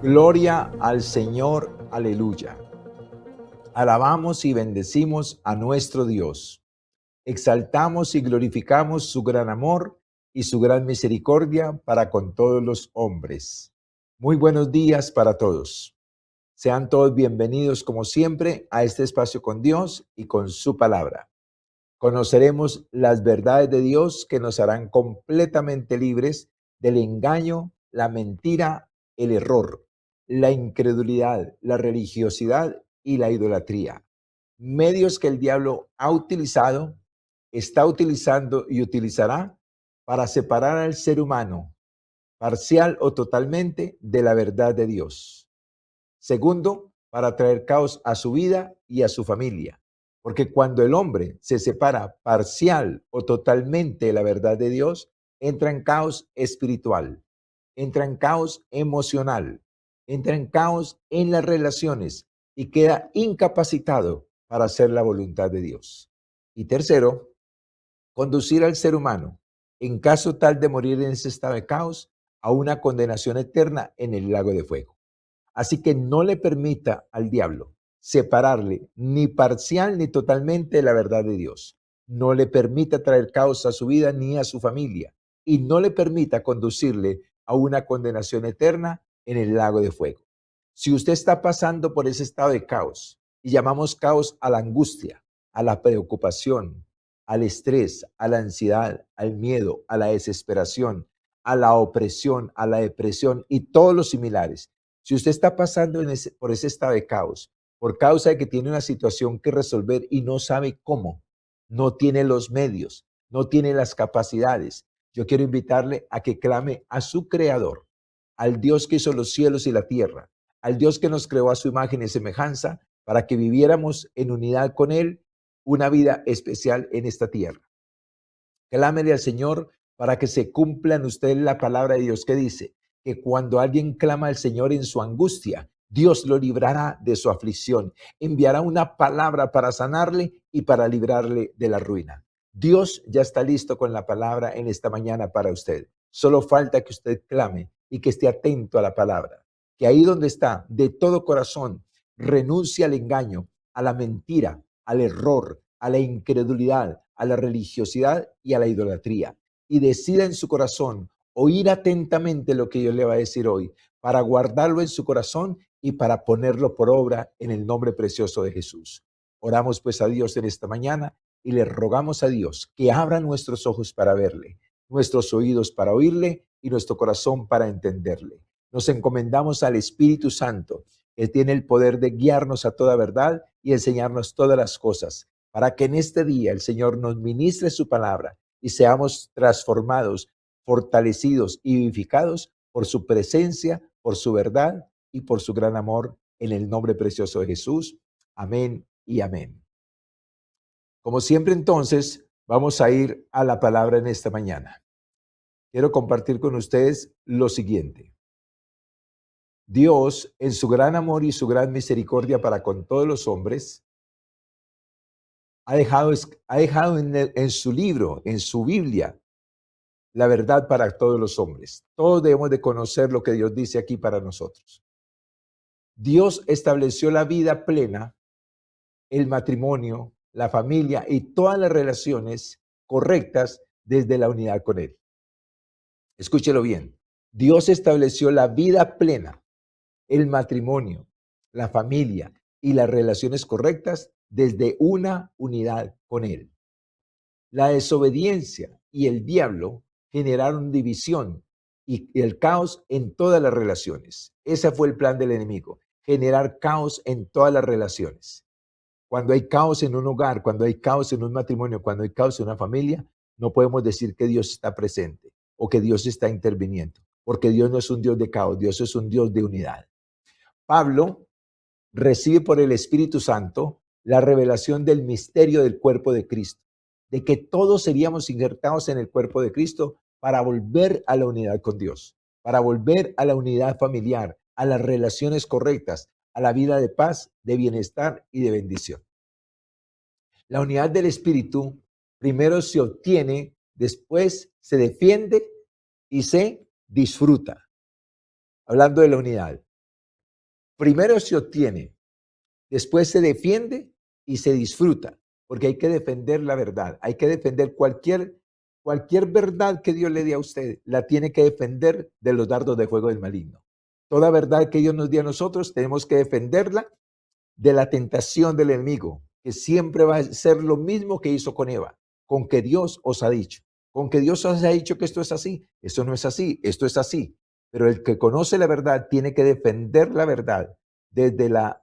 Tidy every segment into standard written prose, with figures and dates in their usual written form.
Gloria al Señor, aleluya. Alabamos y bendecimos a nuestro Dios. Exaltamos y glorificamos su gran amor y su gran misericordia para con todos los hombres. Muy buenos días para todos. Sean todos bienvenidos como siempre a este espacio con Dios y con su palabra. Conoceremos las verdades de Dios que nos harán completamente libres del engaño, la mentira, el error, la incredulidad, la religiosidad y la idolatría. Medios que el diablo ha utilizado, está utilizando y utilizará para separar al ser humano, parcial o totalmente, de la verdad de Dios. Segundo, para traer caos a su vida y a su familia. Porque cuando el hombre se separa parcial o totalmente de la verdad de Dios, entra en caos espiritual, entra en caos emocional, entra en caos en las relaciones y queda incapacitado para hacer la voluntad de Dios. Y tercero, conducir al ser humano, en caso tal de morir en ese estado de caos, a una condenación eterna en el lago de fuego. Así que no le permita al diablo separarle ni parcial ni totalmente de la verdad de Dios. No le permita traer caos a su vida ni a su familia. Y no le permita conducirle a una condenación eterna en el lago de fuego. Si usted está pasando por ese estado de caos, y llamamos caos a la angustia, a la preocupación, al estrés, a la ansiedad, al miedo, a la desesperación, a la opresión, a la depresión y todos los similares. Si usted está pasando por ese estado de caos, por causa de que tiene una situación que resolver y no sabe cómo, no tiene los medios, no tiene las capacidades, yo quiero invitarle a que clame a su Creador, al Dios que hizo los cielos y la tierra, al Dios que nos creó a su imagen y semejanza, para que viviéramos en unidad con Él una vida especial en esta tierra. Clámele al Señor para que se cumpla en usted la palabra de Dios que dice que cuando alguien clama al Señor en su angustia, Dios lo librará de su aflicción, enviará una palabra para sanarle y para librarle de la ruina. Dios ya está listo con la palabra en esta mañana para usted. Solo falta que usted clame y que esté atento a la palabra. Que ahí donde está, de todo corazón, renuncie al engaño, a la mentira, al error, a la incredulidad, a la religiosidad y a la idolatría. Y decida en su corazón oír atentamente lo que Dios le va a decir hoy, para guardarlo en su corazón y para ponerlo por obra en el nombre precioso de Jesús. Oramos pues a Dios en esta mañana y le rogamos a Dios que abra nuestros ojos para verle, nuestros oídos para oírle y nuestro corazón para entenderle. Nos encomendamos al Espíritu Santo, que tiene el poder de guiarnos a toda verdad y enseñarnos todas las cosas, para que en este día el Señor nos ministre su palabra y seamos transformados, fortalecidos y vivificados por su presencia, por su verdad y por su gran amor, en el nombre precioso de Jesús. Amén y amén. Como siempre, entonces, vamos a ir a la palabra en esta mañana. Quiero compartir con ustedes lo siguiente. Dios, en su gran amor y su gran misericordia para con todos los hombres, ha dejado en su libro, en su Biblia, la verdad para todos los hombres. Todos debemos de conocer lo que Dios dice aquí para nosotros. Dios estableció la vida plena, el matrimonio, la familia y todas las relaciones correctas desde la unidad con Él. Escúchelo bien. Dios estableció la vida plena, el matrimonio, la familia y las relaciones correctas desde una unidad con Él. La desobediencia y el diablo generaron división y el caos en todas las relaciones. Ese fue el plan del enemigo, generar caos en todas las relaciones. Cuando hay caos en un hogar, cuando hay caos en un matrimonio, cuando hay caos en una familia, no podemos decir que Dios está presente o que Dios está interviniendo, porque Dios no es un Dios de caos, Dios es un Dios de unidad. Pablo recibe por el Espíritu Santo la revelación del misterio del cuerpo de Cristo, de que todos seríamos injertados en el cuerpo de Cristo para volver a la unidad con Dios, para volver a la unidad familiar, a las relaciones correctas, a la vida de paz, de bienestar y de bendición. La unidad del Espíritu primero se obtiene, después se defiende y se disfruta. Hablando de la unidad, Primero se obtiene, después se defiende y se disfruta, porque hay que defender la verdad, hay que defender cualquier verdad que Dios le dé a usted, la tiene que defender de los dardos de fuego del maligno. Toda verdad que Dios nos dio a nosotros, tenemos que defenderla de la tentación del enemigo, que siempre va a ser lo mismo que hizo con Eva, con que Dios os ha dicho, con que Dios os ha dicho que esto es así, esto no es así, esto es así. Pero el que conoce la verdad tiene que defender la verdad desde la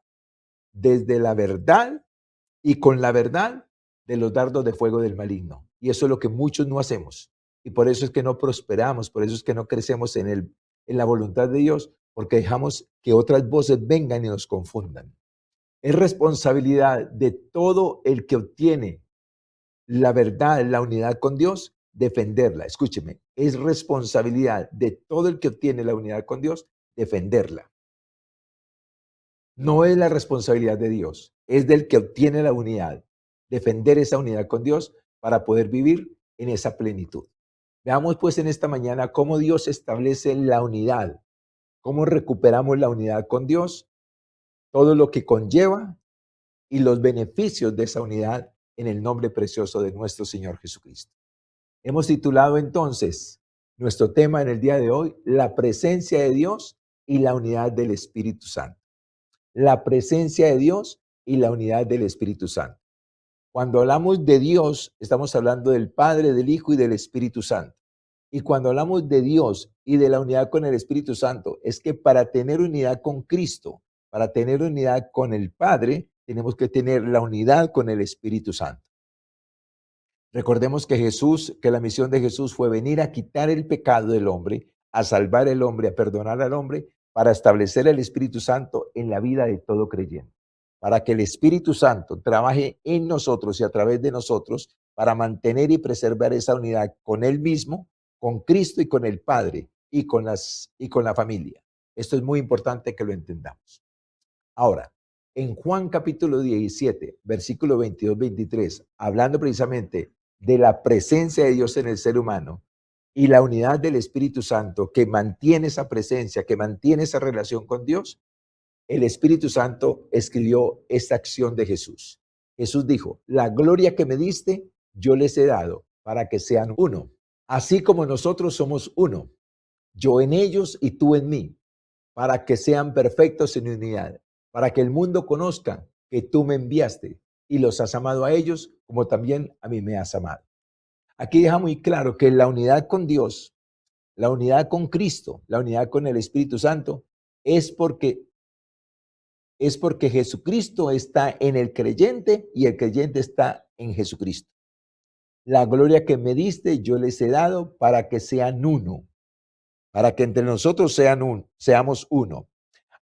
verdad y con la verdad de los dardos de fuego del maligno. Y eso es lo que muchos no hacemos. Y por eso es que no prosperamos, por eso es que no crecemos en la voluntad de Dios, porque dejamos que otras voces vengan y nos confundan. Es responsabilidad de todo el que obtiene la verdad, la unidad con Dios, defenderla. Escúcheme, es responsabilidad de todo el que obtiene la unidad con Dios, defenderla. No es la responsabilidad de Dios, es del que obtiene la unidad, defender esa unidad con Dios para poder vivir en esa plenitud. Veamos pues en esta mañana cómo Dios establece la unidad, cómo recuperamos la unidad con Dios, todo lo que conlleva y los beneficios de esa unidad en el nombre precioso de nuestro Señor Jesucristo. Hemos titulado entonces nuestro tema en el día de hoy, la presencia de Dios y la unidad del Espíritu Santo. La presencia de Dios y la unidad del Espíritu Santo. Cuando hablamos de Dios, estamos hablando del Padre, del Hijo y del Espíritu Santo. Y cuando hablamos de Dios y de la unidad con el Espíritu Santo, es que para tener unidad con Cristo, para tener unidad con el Padre, tenemos que tener la unidad con el Espíritu Santo. Recordemos que la misión de Jesús fue venir a quitar el pecado del hombre, a salvar al hombre, a perdonar al hombre, para establecer el Espíritu Santo en la vida de todo creyente. Para que el Espíritu Santo trabaje en nosotros y a través de nosotros para mantener y preservar esa unidad con Él mismo, con Cristo y con el Padre y con la familia. Esto es muy importante que lo entendamos. Ahora, en Juan capítulo 17, versículo 22-23, hablando precisamente de la presencia de Dios en el ser humano y la unidad del Espíritu Santo que mantiene esa presencia, que mantiene esa relación con Dios, el Espíritu Santo escribió esta acción de Jesús. Jesús dijo, la gloria que me diste, yo les he dado para que sean uno, así como nosotros somos uno, yo en ellos y tú en mí, para que sean perfectos en unidad, para que el mundo conozca que tú me enviaste y los has amado a ellos como también a mí me has amado. Aquí deja muy claro que la unidad con Dios, la unidad con Cristo, la unidad con el Espíritu Santo, es porque Jesucristo está en el creyente y el creyente está en Jesucristo. La gloria que me diste yo les he dado para que sean uno, para que entre nosotros seamos uno.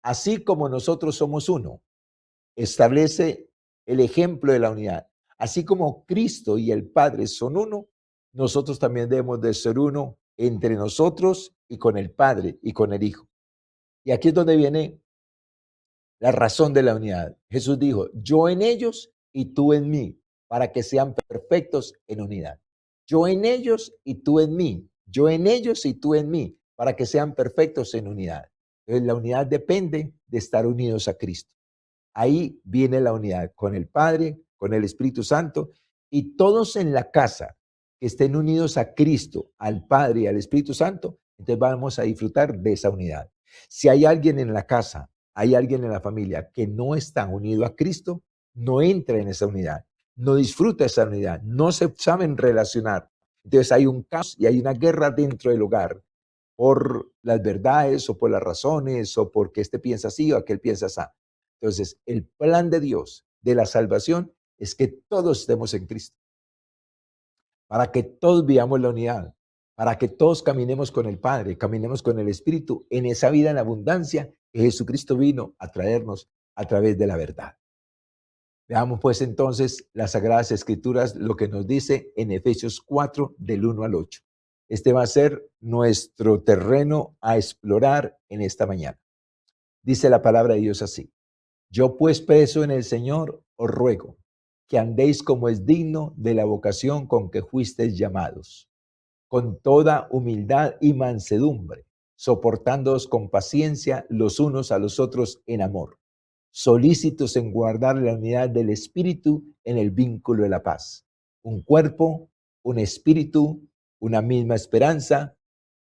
Así como nosotros somos uno, establece el ejemplo de la unidad. Así como Cristo y el Padre son uno, nosotros también debemos de ser uno entre nosotros y con el Padre y con el Hijo. Y aquí es donde viene la razón de la unidad. Jesús dijo, yo en ellos y tú en mí, para que sean perfectos en unidad. Yo en ellos y tú en mí. Yo en ellos y tú en mí, para que sean perfectos en unidad. Entonces, la unidad depende de estar unidos a Cristo. Ahí viene la unidad con el Padre, con el Espíritu Santo y todos en la casa que estén unidos a Cristo, al Padre y al Espíritu Santo, entonces vamos a disfrutar de esa unidad. Si hay alguien en la casa, hay alguien en la familia que no está unido a Cristo, no entra en esa unidad, no disfruta esa unidad, no se saben relacionar. Entonces hay un caos y hay una guerra dentro del hogar por las verdades o por las razones o porque este piensa así o aquel piensa así. Entonces, el plan de Dios de la salvación es que todos estemos en Cristo, para que todos vivamos la unidad, para que todos caminemos con el Padre, caminemos con el Espíritu en esa vida en abundancia que Jesucristo vino a traernos a través de la verdad. Veamos pues entonces las Sagradas Escrituras, lo que nos dice en Efesios 4, del 1 al 8. Este va a ser nuestro terreno a explorar en esta mañana. Dice la palabra de Dios así. Yo pues preso en el Señor os ruego que andéis como es digno de la vocación con que fuisteis llamados, con toda humildad y mansedumbre, soportándoos con paciencia los unos a los otros en amor, solícitos en guardar la unidad del Espíritu en el vínculo de la paz. Un cuerpo, un espíritu, una misma esperanza,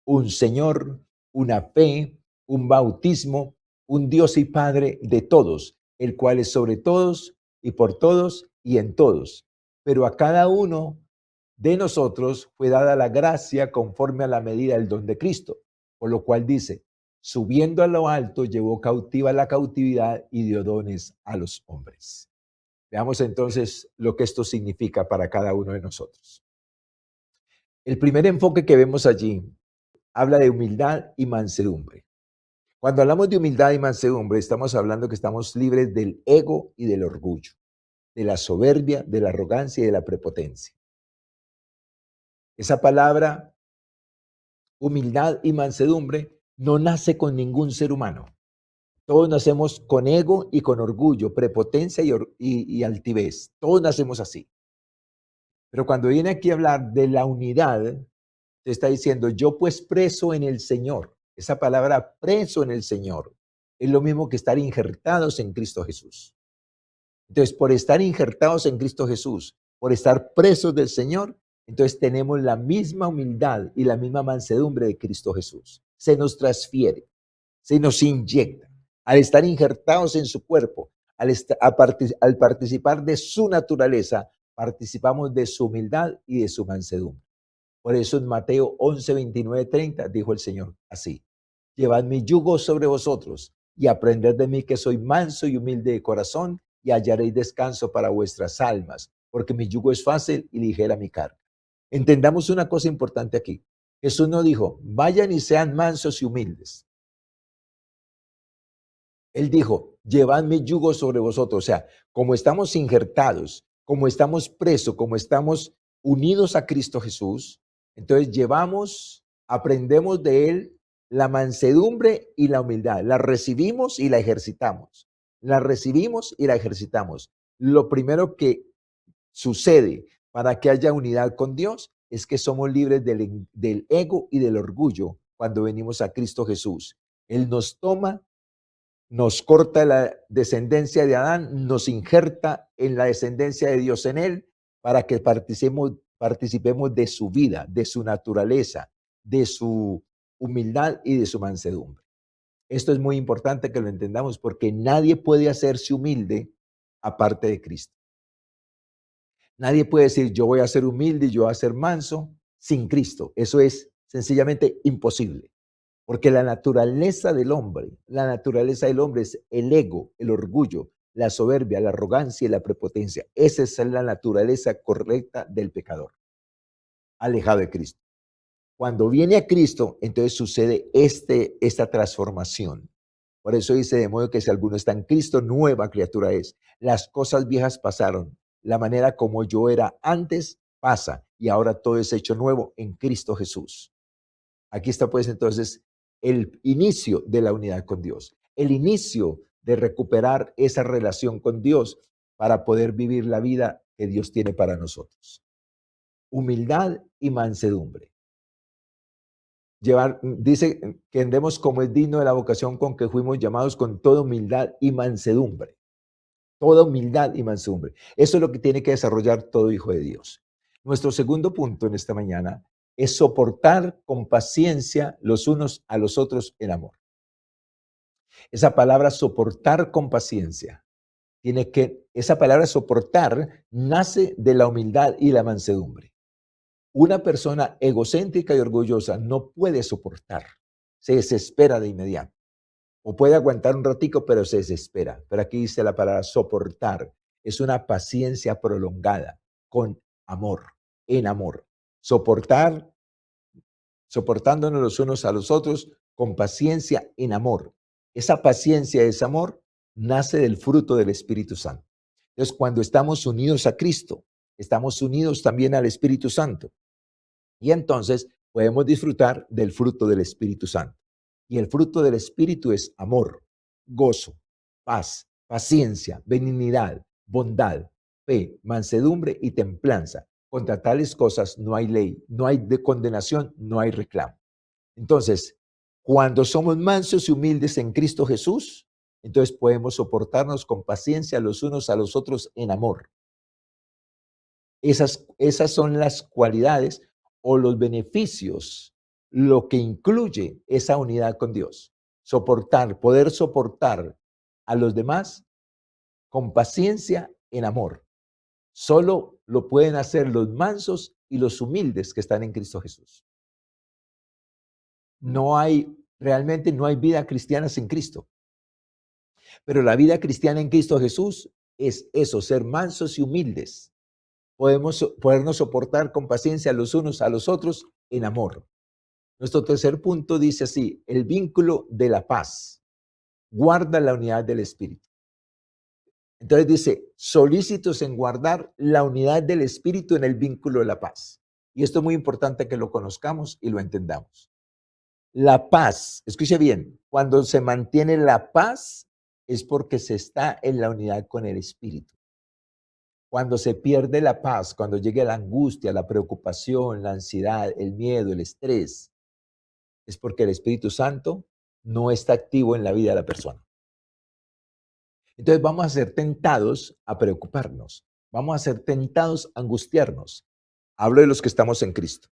un Señor, una fe, un bautismo, un Dios y Padre de todos, el cual es sobre todos y por todos y en todos. Pero a cada uno de nosotros fue dada la gracia conforme a la medida del don de Cristo, por lo cual dice, subiendo a lo alto, llevó cautiva la cautividad y dio dones a los hombres. Veamos entonces lo que esto significa para cada uno de nosotros. El primer enfoque que vemos allí habla de humildad y mansedumbre. Cuando hablamos de humildad y mansedumbre, estamos hablando que estamos libres del ego y del orgullo, de la soberbia, de la arrogancia y de la prepotencia. Esa palabra, humildad y mansedumbre, no nace con ningún ser humano. Todos nacemos con ego y con orgullo, prepotencia y altivez. Todos nacemos así. Pero cuando viene aquí a hablar de la unidad, te está diciendo, yo pues preso en el Señor. Esa palabra preso en el Señor es lo mismo que estar injertados en Cristo Jesús. Entonces, por estar injertados en Cristo Jesús, por estar presos del Señor, entonces tenemos la misma humildad y la misma mansedumbre de Cristo Jesús. Se nos transfiere, se nos inyecta. Al estar injertados en su cuerpo, al participar de su naturaleza, participamos de su humildad y de su mansedumbre. Por eso en Mateo 11, 29, 30 dijo el Señor así, llevad mi yugo sobre vosotros y aprended de mí que soy manso y humilde de corazón y hallaréis descanso para vuestras almas, porque mi yugo es fácil y ligera mi carga. Entendamos una cosa importante aquí. Jesús no dijo, vayan y sean mansos y humildes. Él dijo, llevad mi yugo sobre vosotros. O sea, como estamos injertados, como estamos presos, como estamos unidos a Cristo Jesús, entonces aprendemos de Él la mansedumbre y la humildad. La recibimos y la ejercitamos. La recibimos y la ejercitamos. Lo primero que sucede para que haya unidad con Dios es que somos libres del ego y del orgullo cuando venimos a Cristo Jesús. Él nos toma, nos corta la descendencia de Adán, nos injerta en la descendencia de Dios en él para que participemos de su vida, de su naturaleza, de su humildad y de su mansedumbre. Esto es muy importante que lo entendamos porque nadie puede hacerse humilde aparte de Cristo. Nadie puede decir yo voy a ser humilde y yo voy a ser manso sin Cristo. Eso es sencillamente imposible. Porque la naturaleza del hombre es el ego, el orgullo, la soberbia, la arrogancia y la prepotencia. Esa es la naturaleza correcta del pecador, alejado de Cristo. Cuando viene a Cristo, entonces sucede esta transformación. Por eso dice, de modo que si alguno está en Cristo, nueva criatura es. Las cosas viejas pasaron. La manera como yo era antes pasa y ahora todo es hecho nuevo en Cristo Jesús. Aquí está pues entonces el inicio de la unidad con Dios, el inicio de recuperar esa relación con Dios para poder vivir la vida que Dios tiene para nosotros. Humildad y mansedumbre. Dice que andemos como es digno de la vocación con que fuimos llamados con toda humildad y mansedumbre. Toda humildad y mansedumbre. Eso es lo que tiene que desarrollar todo hijo de Dios. Nuestro segundo punto en esta mañana es soportar con paciencia los unos a los otros en amor. Esa palabra soportar con paciencia, esa palabra soportar nace de la humildad y la mansedumbre. Una persona egocéntrica y orgullosa no puede soportar, se desespera de inmediato. O puede aguantar un ratico, pero se desespera. Pero aquí dice la palabra soportar. Es una paciencia prolongada, con amor, en amor. Soportándonos los unos a los otros con paciencia en amor. Esa paciencia, ese amor, nace del fruto del Espíritu Santo. Entonces, cuando estamos unidos a Cristo, estamos unidos también al Espíritu Santo. Y entonces podemos disfrutar del fruto del Espíritu Santo. Y el fruto del Espíritu es amor, gozo, paz, paciencia, benignidad, bondad, fe, mansedumbre y templanza. Contra tales cosas no hay ley, no hay de condenación, no hay reclamo. Entonces, Cuando somos mansos y humildes en Cristo Jesús, entonces podemos soportarnos con paciencia los unos a los otros en amor. Esas son las cualidades o los beneficios, lo que incluye esa unidad con Dios. Poder soportar a los demás con paciencia en amor. Solo lo pueden hacer los mansos y los humildes que están en Cristo Jesús. Realmente no hay vida cristiana sin Cristo. Pero la vida cristiana en Cristo Jesús es eso, ser mansos y humildes. Podernos soportar con paciencia los unos a los otros en amor. Nuestro tercer punto dice así: el vínculo de la paz guarda la unidad del Espíritu. Entonces dice, solícitos en guardar la unidad del Espíritu en el vínculo de la paz. Y esto es muy importante que lo conozcamos y lo entendamos. La paz, escuche bien, cuando se mantiene la paz es porque se está en la unidad con el Espíritu. Cuando se pierde la paz, cuando llega la angustia, la preocupación, la ansiedad, el miedo, el estrés, es porque el Espíritu Santo no está activo en la vida de la persona. Entonces vamos a ser tentados a preocuparnos, vamos a ser tentados a angustiarnos. Hablo de los que estamos en Cristo,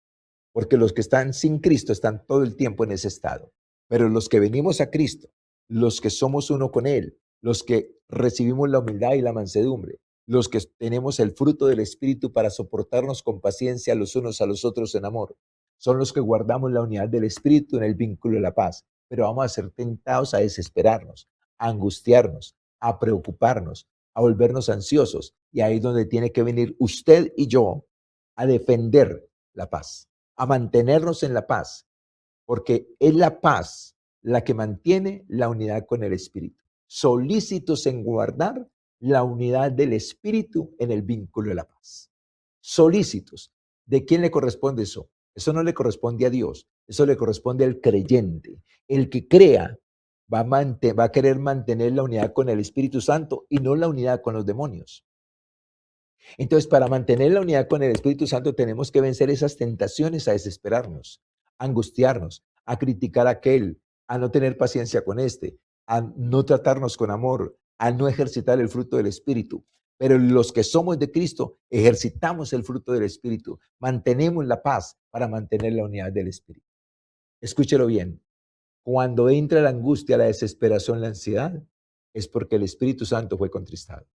porque los que están sin Cristo están todo el tiempo en ese estado. Pero los que venimos a Cristo, los que somos uno con Él, los que recibimos la humildad y la mansedumbre, los que tenemos el fruto del Espíritu para soportarnos con paciencia los unos a los otros en amor, son los que guardamos la unidad del Espíritu en el vínculo de la paz. Pero vamos a ser tentados a desesperarnos, a angustiarnos, a preocuparnos, a volvernos ansiosos. Y ahí es donde tiene que venir usted y yo a defender la paz, a mantenernos en la paz, porque es la paz la que mantiene la unidad con el Espíritu. Solícitos en guardar la unidad del Espíritu en el vínculo de la paz. Solícitos. ¿De quién le corresponde eso? Eso no le corresponde a Dios, eso le corresponde al creyente. El que crea va a querer mantener la unidad con el Espíritu Santo y no la unidad con los demonios. Entonces, para mantener la unidad con el Espíritu Santo tenemos que vencer esas tentaciones a desesperarnos, a angustiarnos, a criticar a aquel, a no tener paciencia con este, a no tratarnos con amor, a no ejercitar el fruto del Espíritu. Pero los que somos de Cristo ejercitamos el fruto del Espíritu, mantenemos la paz para mantener la unidad del Espíritu. Escúchelo bien, cuando entra la angustia, la desesperación, la ansiedad, es porque el Espíritu Santo fue contristado.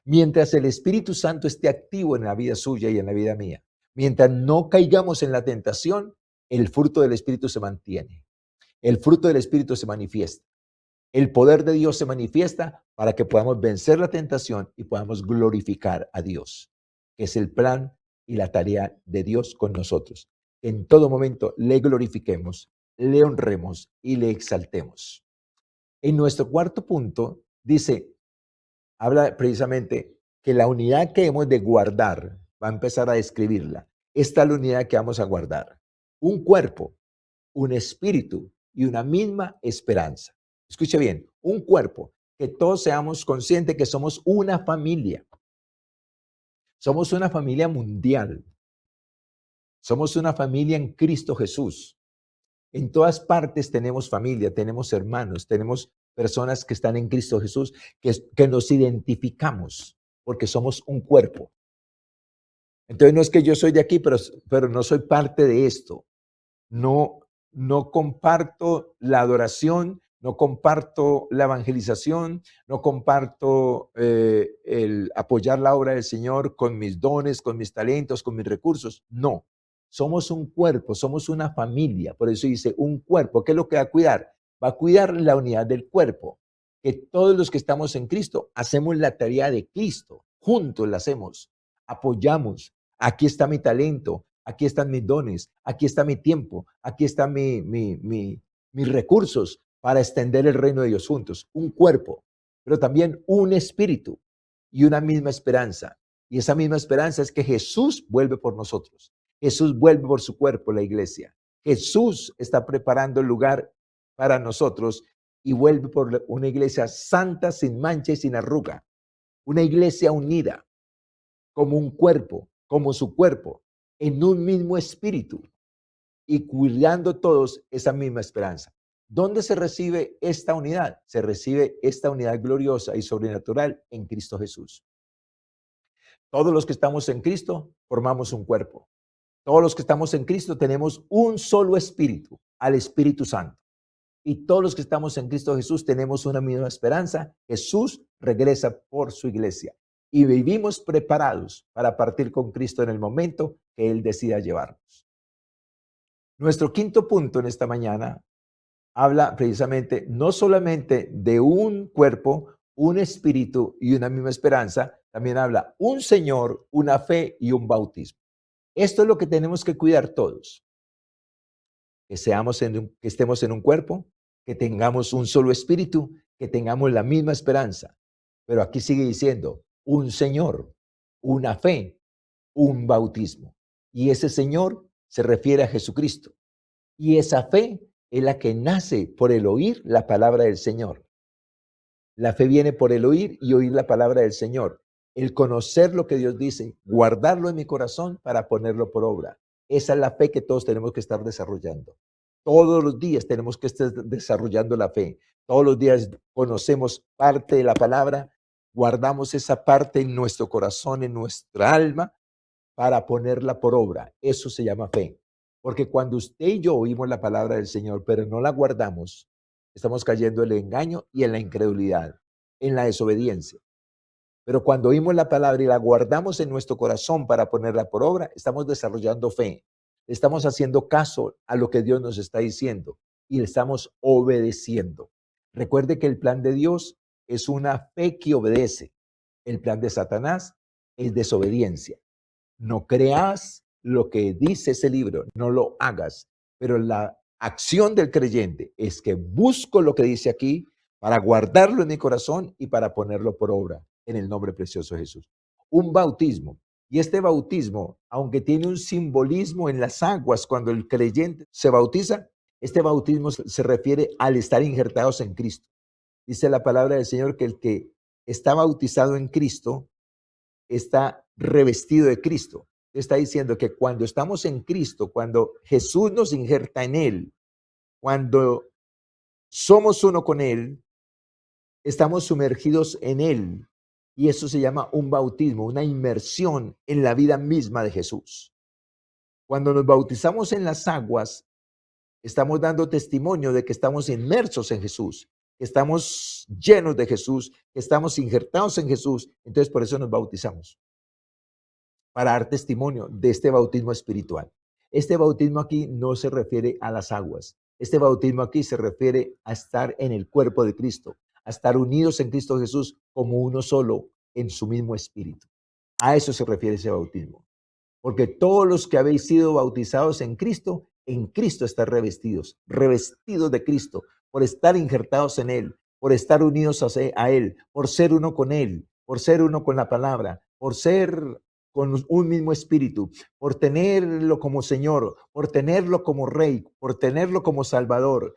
Mientras el Espíritu Santo esté activo en la vida suya y en la vida mía, mientras no caigamos en la tentación, el fruto del Espíritu se mantiene. El fruto del Espíritu se manifiesta. El poder de Dios se manifiesta para que podamos vencer la tentación y podamos glorificar a Dios, que es el plan y la tarea de Dios con nosotros. En todo momento le glorifiquemos, le honremos y le exaltemos. En nuestro cuarto punto dice, habla precisamente que la unidad que hemos de guardar, va a empezar a describirla. Esta es la unidad que vamos a guardar. Un cuerpo, un espíritu y una misma esperanza. Escuche bien, un cuerpo, que todos seamos conscientes que somos una familia. Somos una familia mundial. Somos una familia en Cristo Jesús. En todas partes tenemos familia, tenemos hermanos, tenemos personas que están en Cristo Jesús, que nos identificamos porque somos un cuerpo. Entonces no es que yo soy de aquí, pero no soy parte de esto. No comparto la adoración, no comparto la evangelización, no comparto el apoyar la obra del Señor con mis dones, con mis talentos, con mis recursos. No, somos un cuerpo, somos una familia. Por eso dice un cuerpo. ¿Qué es lo que va a cuidar? Va a cuidar la unidad del cuerpo. Que todos los que estamos en Cristo hacemos la tarea de Cristo. Juntos la hacemos, apoyamos. Aquí está mi talento, aquí están mis dones, aquí está mi tiempo, aquí están mis recursos para extender el reino de Dios juntos. Un cuerpo, pero también un espíritu y una misma esperanza. Y esa misma esperanza es que Jesús vuelve por nosotros. Jesús vuelve por su cuerpo, la iglesia. Jesús está preparando el lugar para nosotros y vuelve por una iglesia santa, sin mancha y sin arruga. Una iglesia unida como un cuerpo, como su cuerpo, en un mismo espíritu y cuidando todos esa misma esperanza. ¿Dónde se recibe esta unidad? Se recibe esta unidad gloriosa y sobrenatural en Cristo Jesús. Todos los que estamos en Cristo formamos un cuerpo. Todos los que estamos en Cristo tenemos un solo espíritu, al Espíritu Santo. Y todos los que estamos en Cristo Jesús tenemos una misma esperanza. Jesús regresa por su iglesia y vivimos preparados para partir con Cristo en el momento que Él decida llevarnos. Nuestro quinto punto en esta mañana habla precisamente no solamente de un cuerpo, un espíritu y una misma esperanza, también habla un Señor, una fe y un bautismo. Esto es lo que tenemos que cuidar todos. Que estemos en un cuerpo, que tengamos un solo espíritu, que tengamos la misma esperanza. Pero aquí sigue diciendo, un Señor, una fe, un bautismo. Y ese Señor se refiere a Jesucristo. Y esa fe es la que nace por el oír la palabra del Señor. La fe viene por el oír y oír la palabra del Señor. El conocer lo que Dios dice, guardarlo en mi corazón para ponerlo por obra. Esa es la fe que todos tenemos que estar desarrollando. Todos los días tenemos que estar desarrollando la fe. Todos los días conocemos parte de la palabra, guardamos esa parte en nuestro corazón, en nuestra alma, para ponerla por obra. Eso se llama fe. Porque cuando usted y yo oímos la palabra del Señor, pero no la guardamos, estamos cayendo en el engaño y en la incredulidad, en la desobediencia. Pero cuando oímos la palabra y la guardamos en nuestro corazón para ponerla por obra, estamos desarrollando fe. Estamos haciendo caso a lo que Dios nos está diciendo y le estamos obedeciendo. Recuerde que el plan de Dios es una fe que obedece. El plan de Satanás es desobediencia. No creas lo que dice ese libro, no lo hagas. Pero la acción del creyente es que busco lo que dice aquí para guardarlo en mi corazón y para ponerlo por obra en el nombre precioso de Jesús. Un bautismo. Y este bautismo, aunque tiene un simbolismo en las aguas cuando el creyente se bautiza, este bautismo se refiere al estar injertados en Cristo. Dice la palabra del Señor que el que está bautizado en Cristo está revestido de Cristo. Está diciendo que cuando estamos en Cristo, cuando Jesús nos injerta en Él, cuando somos uno con Él, estamos sumergidos en Él. Y eso se llama un bautismo, una inmersión en la vida misma de Jesús. Cuando nos bautizamos en las aguas, estamos dando testimonio de que estamos inmersos en Jesús, que estamos llenos de Jesús, que estamos injertados en Jesús. Entonces, por eso nos bautizamos, para dar testimonio de este bautismo espiritual. Este bautismo aquí no se refiere a las aguas. Este bautismo aquí se refiere a estar en el cuerpo de Cristo, a estar unidos en Cristo Jesús como uno solo en su mismo espíritu. A eso se refiere ese bautismo. Porque todos los que habéis sido bautizados en Cristo están revestidos, revestidos de Cristo, por estar injertados en Él, por estar unidos a Él, por ser uno con Él, por ser uno con la palabra, por ser con un mismo espíritu, por tenerlo como Señor, por tenerlo como Rey, por tenerlo como Salvador,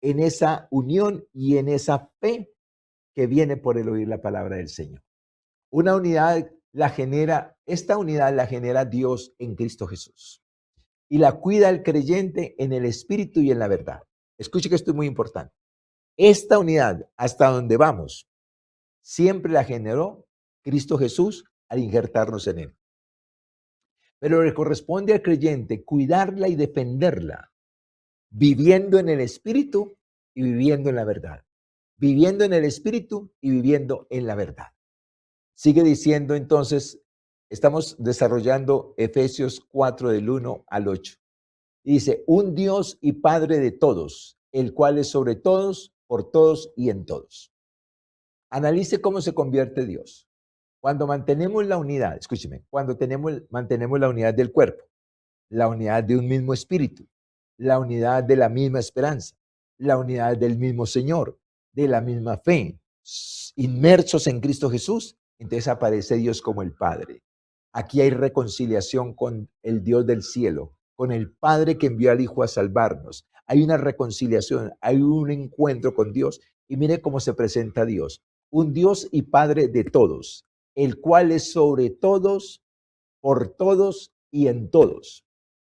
en esa unión y en esa fe que viene por el oír la palabra del Señor. Una unidad esta unidad la genera Dios en Cristo Jesús y la cuida el creyente en el espíritu y en la verdad. Escuche que esto es muy importante. Esta unidad, hasta donde vamos, siempre la generó Cristo Jesús al injertarnos en Él. Pero le corresponde al creyente cuidarla y defenderla, viviendo en el espíritu y viviendo en la verdad. Viviendo en el espíritu y viviendo en la verdad. Sigue diciendo entonces, estamos desarrollando Efesios 4 del 1 al 8. Dice, un Dios y Padre de todos, el cual es sobre todos, por todos y en todos. Analice cómo se convierte Dios. Cuando mantenemos la unidad, escúcheme, cuando mantenemos la unidad del cuerpo, la unidad de un mismo espíritu, la unidad de la misma esperanza, la unidad del mismo Señor, de la misma fe, inmersos en Cristo Jesús, entonces aparece Dios como el Padre. Aquí hay reconciliación con el Dios del cielo, con el Padre que envió al Hijo a salvarnos. Hay una reconciliación, hay un encuentro con Dios. Y mire cómo se presenta Dios. Un Dios y Padre de todos, el cual es sobre todos, por todos y en todos.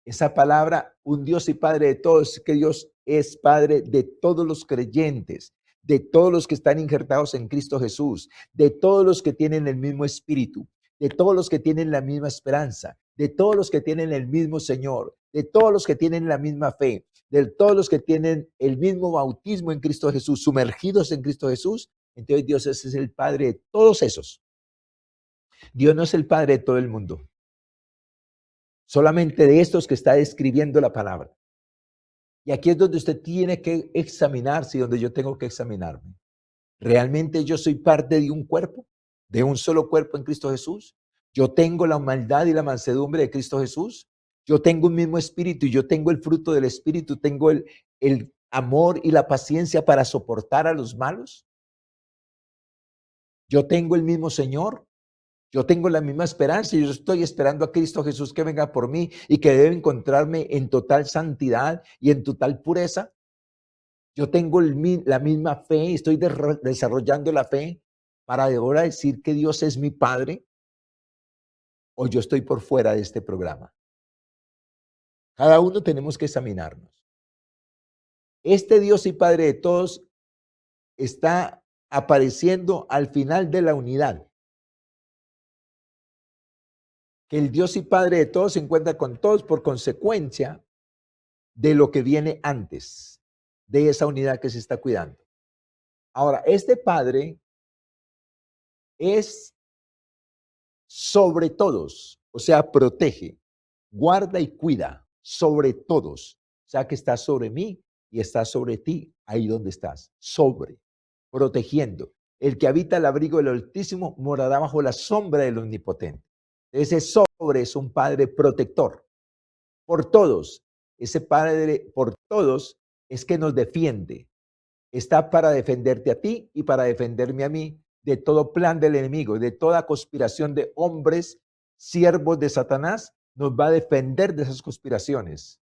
Esa palabra, un Dios y Padre de todos, que Dios es Padre de todos los creyentes, de todos los que están injertados en Cristo Jesús, de todos los que tienen el mismo espíritu, de todos los que tienen la misma esperanza, de todos los que tienen el mismo Señor, de todos los que tienen la misma fe, de todos los que tienen el mismo bautismo en Cristo Jesús, sumergidos en Cristo Jesús. Entonces Dios es el Padre de todos esos. Dios no es el Padre de todo el mundo, solamente de estos que está describiendo la palabra. Y aquí es donde usted tiene que examinarse y donde yo tengo que examinarme. ¿Realmente yo soy parte de un cuerpo, de un solo cuerpo en Cristo Jesús? ¿Yo tengo la humildad y la mansedumbre de Cristo Jesús? ¿Yo tengo un mismo espíritu y yo tengo el fruto del espíritu? ¿Tengo el amor y la paciencia para soportar a los malos? ¿Yo tengo el mismo Señor? Yo tengo la misma esperanza y yo estoy esperando a Cristo Jesús que venga por mí y que debe encontrarme en total santidad y en total pureza. Yo tengo la misma fe y estoy desarrollando la fe para ahora decir que Dios es mi Padre, o yo estoy por fuera de este programa. Cada uno tenemos que examinarnos. Este Dios y Padre de todos está apareciendo al final de la unidad. Que el Dios y Padre de todos se encuentra con todos por consecuencia de lo que viene antes, de esa unidad que se está cuidando. Ahora, este Padre es sobre todos, o sea, protege, guarda y cuida sobre todos. O sea, que está sobre mí y está sobre ti, ahí donde estás, sobre, protegiendo. El que habita el abrigo del Altísimo morará bajo la sombra del Omnipotente. Ese sobre es un Padre protector por todos. Ese Padre por todos es que nos defiende. Está para defenderte a ti y para defenderme a mí de todo plan del enemigo, de toda conspiración de hombres, siervos de Satanás, nos va a defender de esas conspiraciones.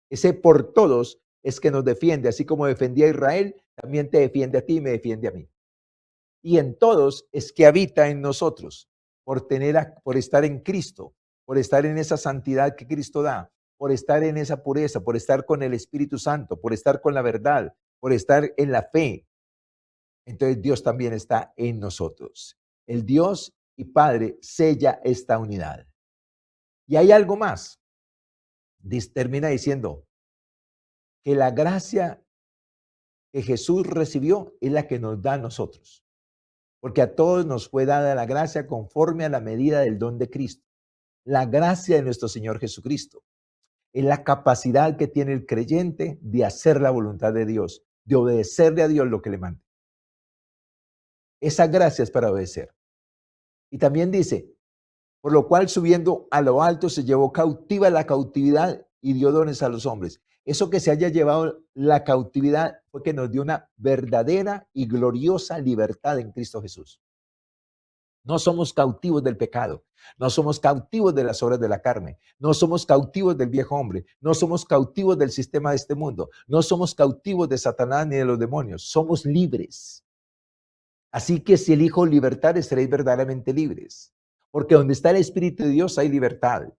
Ese por todos es que nos defiende, así como defendía a Israel, también te defiende a ti y me defiende a mí. Y en todos es que habita en nosotros, por estar en Cristo, por estar en esa santidad que Cristo da, por estar en esa pureza, por estar con el Espíritu Santo, por estar con la verdad, por estar en la fe. Entonces Dios también está en nosotros. El Dios y Padre sella esta unidad. Y hay algo más. Termina diciendo que la gracia que Jesús recibió es la que nos da a nosotros. Porque a todos nos fue dada la gracia conforme a la medida del don de Cristo. La gracia de nuestro Señor Jesucristo es la capacidad que tiene el creyente de hacer la voluntad de Dios, de obedecerle a Dios lo que le manda. Esa gracia es para obedecer. Y también dice, por lo cual subiendo a lo alto se llevó cautiva la cautividad y dio dones a los hombres. Eso que se haya llevado la cautividad fue que nos dio una verdadera y gloriosa libertad en Cristo Jesús. No somos cautivos del pecado, no somos cautivos de las obras de la carne, no somos cautivos del viejo hombre, no somos cautivos del sistema de este mundo, no somos cautivos de Satanás ni de los demonios, somos libres. Así que si elijo libertad, seréis verdaderamente libres. Porque donde está el Espíritu de Dios hay libertad.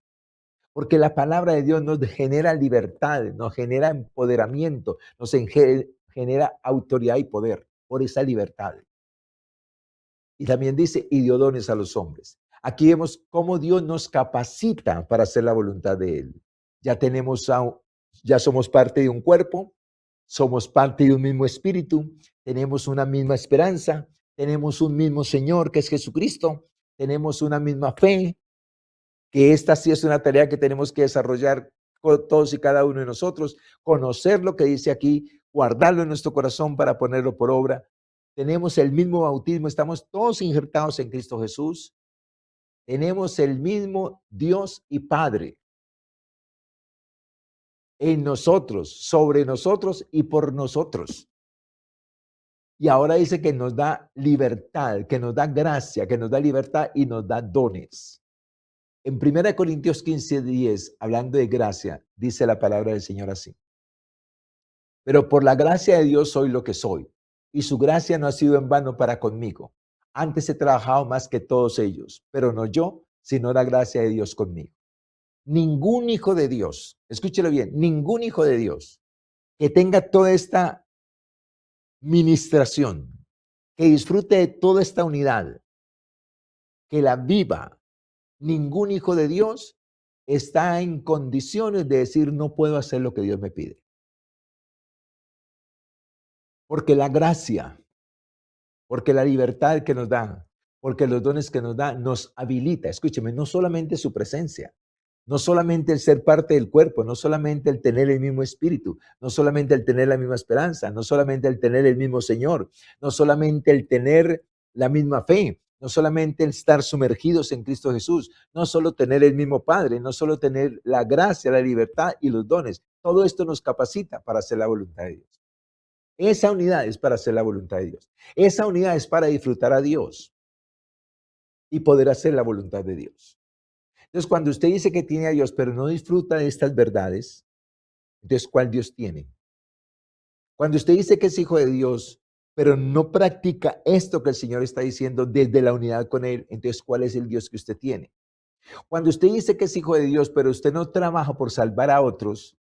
Porque la palabra de Dios nos genera libertad, nos genera empoderamiento, nos genera autoridad y poder por esa libertad. Y también dice, y dio dones a los hombres. Aquí vemos cómo Dios nos capacita para hacer la voluntad de Él. Ya somos parte de un cuerpo, somos parte de un mismo espíritu, tenemos una misma esperanza, tenemos un mismo Señor que es Jesucristo, tenemos una misma fe, que esta sí es una tarea que tenemos que desarrollar todos y cada uno de nosotros, conocer lo que dice aquí, guardarlo en nuestro corazón para ponerlo por obra. Tenemos el mismo bautismo, estamos todos injertados en Cristo Jesús, tenemos el mismo Dios y Padre en nosotros, sobre nosotros y por nosotros. Y ahora dice que nos da libertad, que nos da gracia, que nos da libertad y nos da dones. En 1 Corintios 15:10, hablando de gracia, dice la palabra del Señor así. Pero por la gracia de Dios soy lo que soy, y su gracia no ha sido en vano para conmigo. Antes he trabajado más que todos ellos, pero no yo, sino la gracia de Dios conmigo. Ningún hijo de Dios, escúchelo bien, ningún hijo de Dios que tenga toda esta ministración, que disfrute de toda esta unidad, que la viva. Ningún hijo de Dios está en condiciones de decir no puedo hacer lo que Dios me pide. Porque la gracia, porque la libertad que nos da, porque los dones que nos da, nos habilita. Escúcheme, no solamente su presencia, no solamente el ser parte del cuerpo, no solamente el tener el mismo espíritu, no solamente el tener la misma esperanza, no solamente el tener el mismo Señor, no solamente el tener la misma fe, no solamente el estar sumergidos en Cristo Jesús, no solo tener el mismo Padre, no solo tener la gracia, la libertad y los dones. Todo esto nos capacita para hacer la voluntad de Dios. Esa unidad es para hacer la voluntad de Dios. Esa unidad es para disfrutar a Dios y poder hacer la voluntad de Dios. Entonces, cuando usted dice que tiene a Dios, pero no disfruta de estas verdades, entonces, ¿cuál Dios tiene? Cuando usted dice que es hijo de Dios, pero no practica esto que el Señor está diciendo desde la unidad con Él, entonces, ¿cuál es el Dios que usted tiene? Cuando usted dice que es hijo de Dios, pero usted no trabaja por salvar a otros,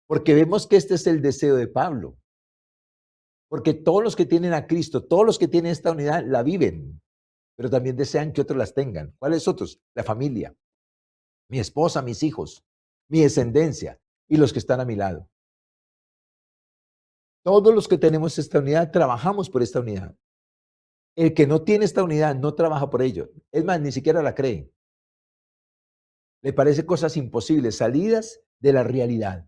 porque vemos que este es el deseo de Pablo, porque todos los que tienen a Cristo, todos los que tienen esta unidad, la viven, pero también desean que otros las tengan. ¿Cuáles otros? La familia, mi esposa, mis hijos, mi descendencia y los que están a mi lado. Todos los que tenemos esta unidad trabajamos por esta unidad. El que no tiene esta unidad no trabaja por ello. Es más, ni siquiera la cree. Le parece cosas imposibles, salidas de la realidad.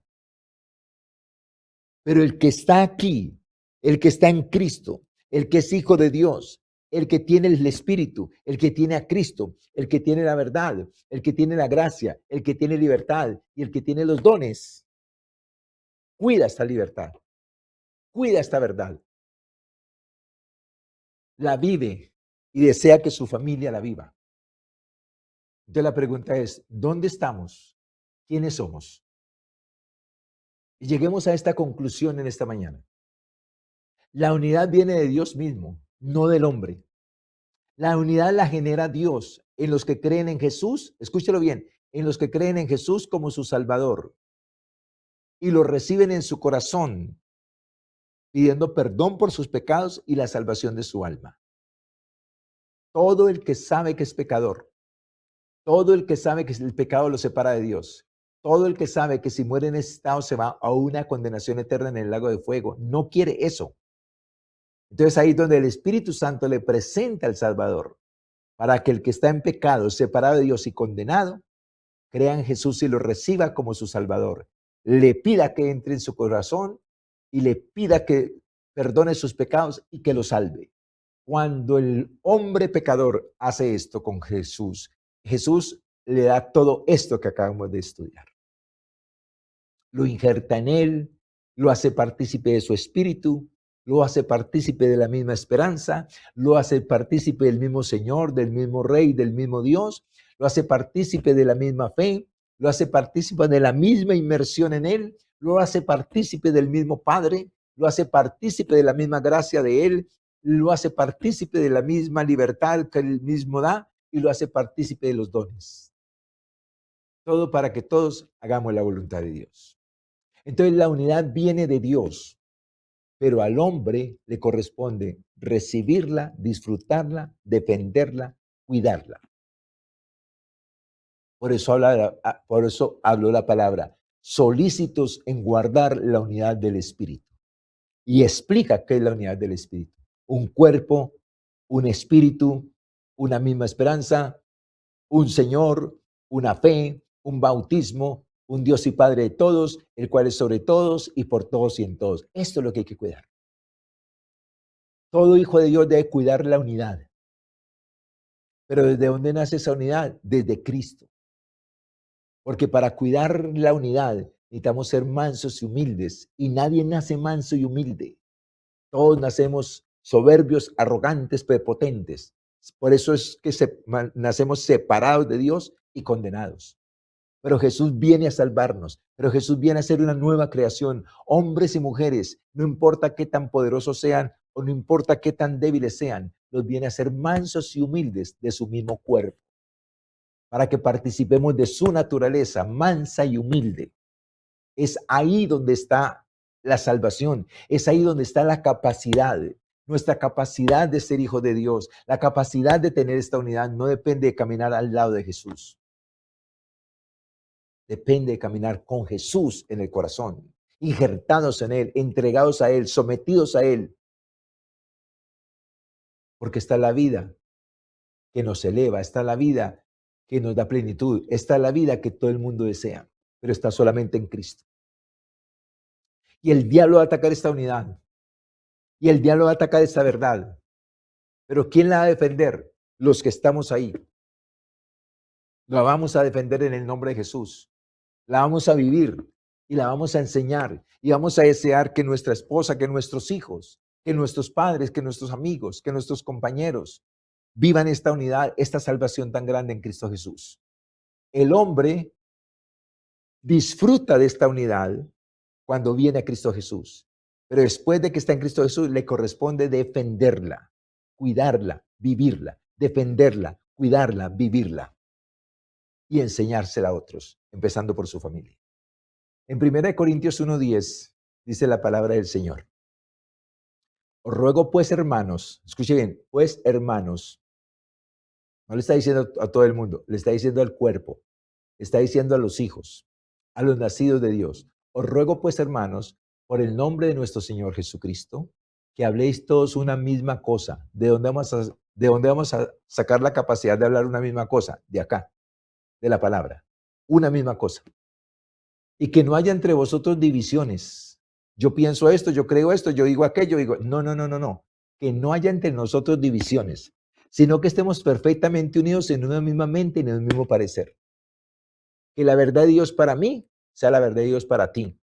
Pero el que está aquí, el que está en Cristo, el que es hijo de Dios, el que tiene el Espíritu, el que tiene a Cristo, el que tiene la verdad, el que tiene la gracia, el que tiene libertad y el que tiene los dones, cuida esta libertad, cuida esta verdad, la vive y desea que su familia la viva. Entonces la pregunta es, ¿dónde estamos? ¿Quiénes somos? Y lleguemos a esta conclusión en esta mañana. La unidad viene de Dios mismo, no del hombre. La unidad la genera Dios en los que creen en Jesús, escúchelo bien, en los que creen en Jesús como su Salvador y lo reciben en su corazón, pidiendo perdón por sus pecados y la salvación de su alma. Todo el que sabe que es pecador, todo el que sabe que el pecado lo separa de Dios, todo el que sabe que si muere en ese estado se va a una condenación eterna en el lago de fuego, no quiere eso. Entonces ahí es donde el Espíritu Santo le presenta al Salvador para que el que está en pecado, separado de Dios y condenado, crea en Jesús y lo reciba como su Salvador. Le pida que entre en su corazón y le pida que perdone sus pecados y que lo salve. Cuando el hombre pecador hace esto con Jesús, Jesús le da todo esto que acabamos de estudiar. Lo injerta en él, lo hace partícipe de su espíritu, lo hace partícipe de la misma esperanza, lo hace partícipe del mismo Señor, del mismo Rey, del mismo Dios, lo hace partícipe de la misma fe, lo hace partícipe de la misma inmersión en él, lo hace partícipe del mismo Padre, lo hace partícipe de la misma gracia de él, lo hace partícipe de la misma libertad que él mismo da y lo hace partícipe de los dones. Todo para que todos hagamos la voluntad de Dios. Entonces la unidad viene de Dios, pero al hombre le corresponde recibirla, disfrutarla, defenderla, cuidarla. Por eso habló la palabra, solícitos en guardar la unidad del Espíritu. Y explica qué es la unidad del Espíritu. Un cuerpo, un espíritu, una misma esperanza, un Señor, una fe, un bautismo, un Dios y Padre de todos, el cual es sobre todos y por todos y en todos. Esto es lo que hay que cuidar. Todo hijo de Dios debe cuidar la unidad. Pero ¿desde dónde nace esa unidad? Desde Cristo. Porque para cuidar la unidad necesitamos ser mansos y humildes. Y nadie nace manso y humilde. Todos nacemos soberbios, arrogantes, prepotentes. Por eso es que nacemos separados de Dios y condenados. Pero Jesús viene a salvarnos, pero Jesús viene a hacer una nueva creación. Hombres y mujeres, no importa qué tan poderosos sean o no importa qué tan débiles sean, los viene a hacer mansos y humildes de su mismo cuerpo, para que participemos de su naturaleza mansa y humilde. Es ahí donde está la salvación. Es ahí donde está la capacidad. Nuestra capacidad de ser hijo de Dios, la capacidad de tener esta unidad no depende de caminar al lado de Jesús. Depende de caminar con Jesús en el corazón, injertados en Él, entregados a Él, sometidos a Él. Porque está la vida que nos eleva, está la vida que nos da plenitud, está la vida que todo el mundo desea, pero está solamente en Cristo. Y el diablo va a atacar esta unidad. Y el diablo va a atacar esta verdad. Pero ¿quién la va a defender? Los que estamos ahí. La vamos a defender en el nombre de Jesús. La vamos a vivir y la vamos a enseñar. Y vamos a desear que nuestra esposa, que nuestros hijos, que nuestros padres, que nuestros amigos, que nuestros compañeros vivan esta unidad, esta salvación tan grande en Cristo Jesús. El hombre disfruta de esta unidad cuando viene a Cristo Jesús. Pero después de que está en Cristo Jesús, le corresponde defenderla, cuidarla, vivirla, defenderla, cuidarla, vivirla y enseñársela a otros, empezando por su familia. En 1 Corintios 1:10 dice la palabra del Señor. Os ruego pues, hermanos, escuche bien, pues hermanos, no le está diciendo a todo el mundo, le está diciendo al cuerpo, le está diciendo a los hijos, a los nacidos de Dios. Os ruego pues, hermanos, por el nombre de nuestro Señor Jesucristo, que habléis todos una misma cosa. ¿De dónde vamos a sacar la capacidad de hablar una misma cosa? De acá, de la palabra. Una misma cosa. Y que no haya entre vosotros divisiones. Yo pienso esto, yo creo esto, yo digo aquello, digo, no. Que no haya entre nosotros divisiones, sino que estemos perfectamente unidos en una misma mente y en el mismo parecer. Que la verdad de Dios para mí sea la verdad de Dios para ti.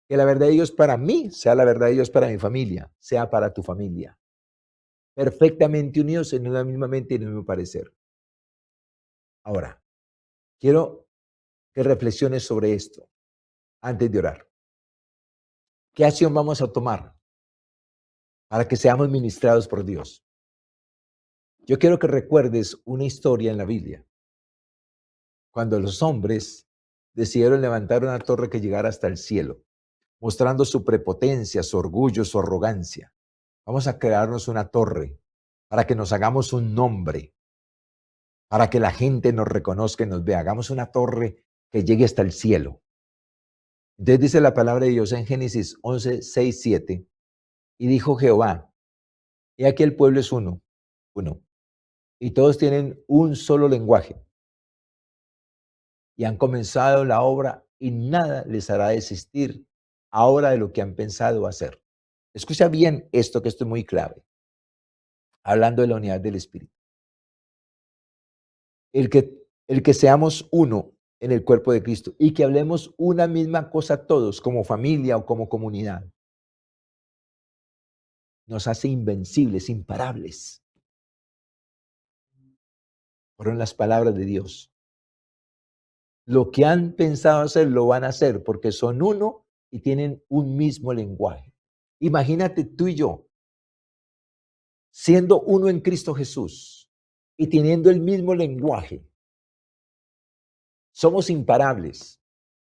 Que la verdad de Dios para mí sea la verdad de Dios para mi familia, sea para tu familia. Perfectamente unidos en una misma mente y en el mismo parecer. Ahora, quiero que reflexiones sobre esto antes de orar. ¿Qué acción vamos a tomar para que seamos ministrados por Dios? Yo quiero que recuerdes una historia en la Biblia, cuando los hombres decidieron levantar una torre que llegara hasta el cielo, mostrando su prepotencia, su orgullo, su arrogancia. Vamos a crearnos una torre para que nos hagamos un nombre, para que la gente nos reconozca y nos vea. Hagamos una torre que llegue hasta el cielo. Entonces dice la palabra de Dios en Génesis 11, 6, 7, y dijo Jehová, he aquí el pueblo es uno, y todos tienen un solo lenguaje, y han comenzado la obra, y nada les hará desistir ahora de lo que han pensado hacer. Escucha bien esto, que esto es muy clave, hablando de la unidad del Espíritu. El que seamos uno en el cuerpo de Cristo y que hablemos una misma cosa todos, como familia o como comunidad, nos hace invencibles, imparables. Fueron las palabras de Dios. Lo que han pensado hacer, lo van a hacer porque son uno y tienen un mismo lenguaje. Imagínate tú y yo siendo uno en Cristo Jesús y teniendo el mismo lenguaje. Somos imparables,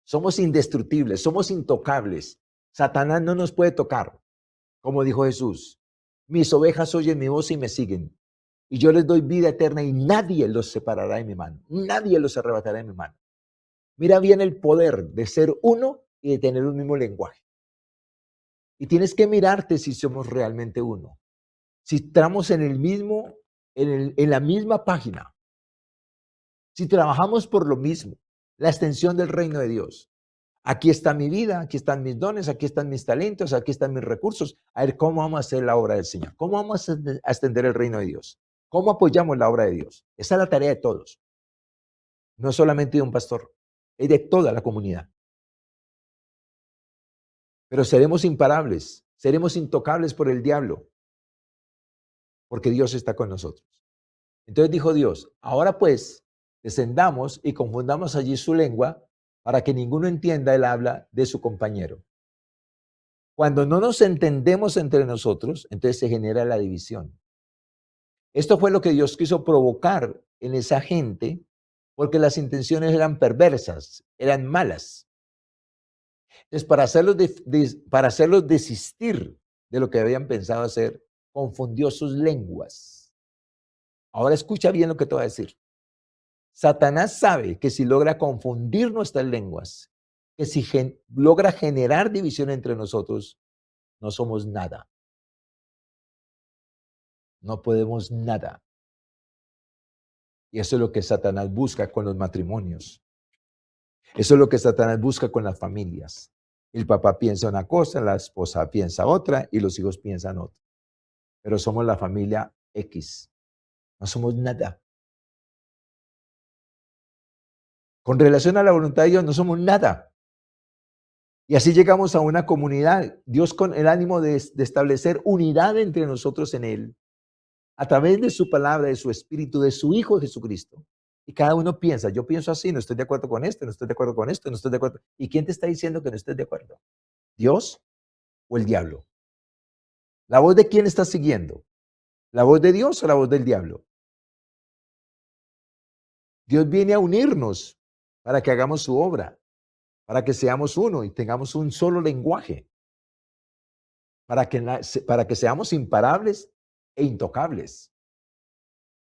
somos indestructibles, somos intocables. Satanás no nos puede tocar, como dijo Jesús. Mis ovejas oyen mi voz y me siguen, y yo les doy vida eterna y nadie los separará de mi mano, nadie los arrebatará de mi mano. Mira bien el poder de ser uno y de tener un mismo lenguaje. Y tienes que mirarte si somos realmente uno. Si estamos en el mismo, en la misma página. Si trabajamos por lo mismo, la extensión del reino de Dios. Aquí está mi vida, aquí están mis dones, aquí están mis talentos, aquí están mis recursos. A ver, ¿cómo vamos a hacer la obra del Señor? ¿Cómo vamos a extender el reino de Dios? ¿Cómo apoyamos la obra de Dios? Esa es la tarea de todos. No solamente de un pastor, es de toda la comunidad. Pero seremos imparables, seremos intocables por el diablo, porque Dios está con nosotros. Entonces dijo Dios, ahora pues, descendamos y confundamos allí su lengua para que ninguno entienda el habla de su compañero. Cuando no nos entendemos entre nosotros, entonces se genera la división. Esto fue lo que Dios quiso provocar en esa gente, porque las intenciones eran perversas, eran malas. Entonces, para hacerlos desistir de lo que habían pensado hacer, confundió sus lenguas. Ahora escucha bien lo que te voy a decir. Satanás sabe que si logra confundir nuestras lenguas, que si logra generar división entre nosotros, no somos nada. No podemos nada. Y eso es lo que Satanás busca con los matrimonios. Eso es lo que Satanás busca con las familias. El papá piensa una cosa, la esposa piensa otra y los hijos piensan otra. Pero somos la familia X. No somos nada. Con relación a la voluntad de Dios, no somos nada. Y así llegamos a una comunidad. Dios con el ánimo de establecer unidad entre nosotros en Él, a través de su palabra, de su espíritu, de su Hijo Jesucristo. Y cada uno piensa, yo pienso así, no estoy de acuerdo con esto, no estoy de acuerdo con esto, no estoy de acuerdo. ¿Y quién te está diciendo que no estés de acuerdo? ¿Dios o el diablo? ¿La voz de quién estás siguiendo? ¿La voz de Dios o la voz del diablo? Dios viene a unirnos para que hagamos su obra, para que seamos uno y tengamos un solo lenguaje, para que seamos imparables e intocables.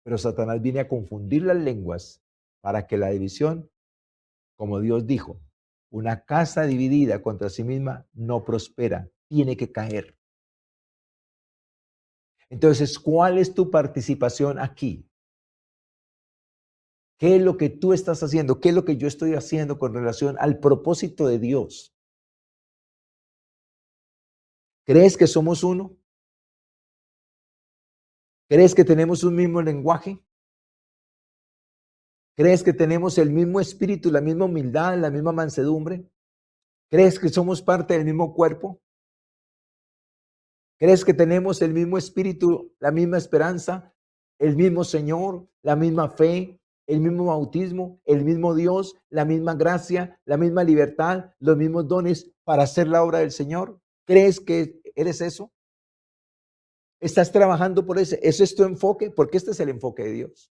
Pero Satanás viene a confundir las lenguas para que la división, como Dios dijo, una casa dividida contra sí misma no prospera, tiene que caer. Entonces, ¿cuál es tu participación aquí? ¿Qué es lo que tú estás haciendo? ¿Qué es lo que yo estoy haciendo con relación al propósito de Dios? ¿Crees que somos uno? ¿Crees que tenemos un mismo lenguaje? ¿Crees que tenemos el mismo espíritu, la misma humildad, la misma mansedumbre? ¿Crees que somos parte del mismo cuerpo? ¿Crees que tenemos el mismo espíritu, la misma esperanza, el mismo Señor, la misma fe, el mismo bautismo, el mismo Dios, la misma gracia, la misma libertad, los mismos dones para hacer la obra del Señor? ¿Crees que eres eso? ¿Estás trabajando por ese? ¿Ese es tu enfoque? Porque este es el enfoque de Dios.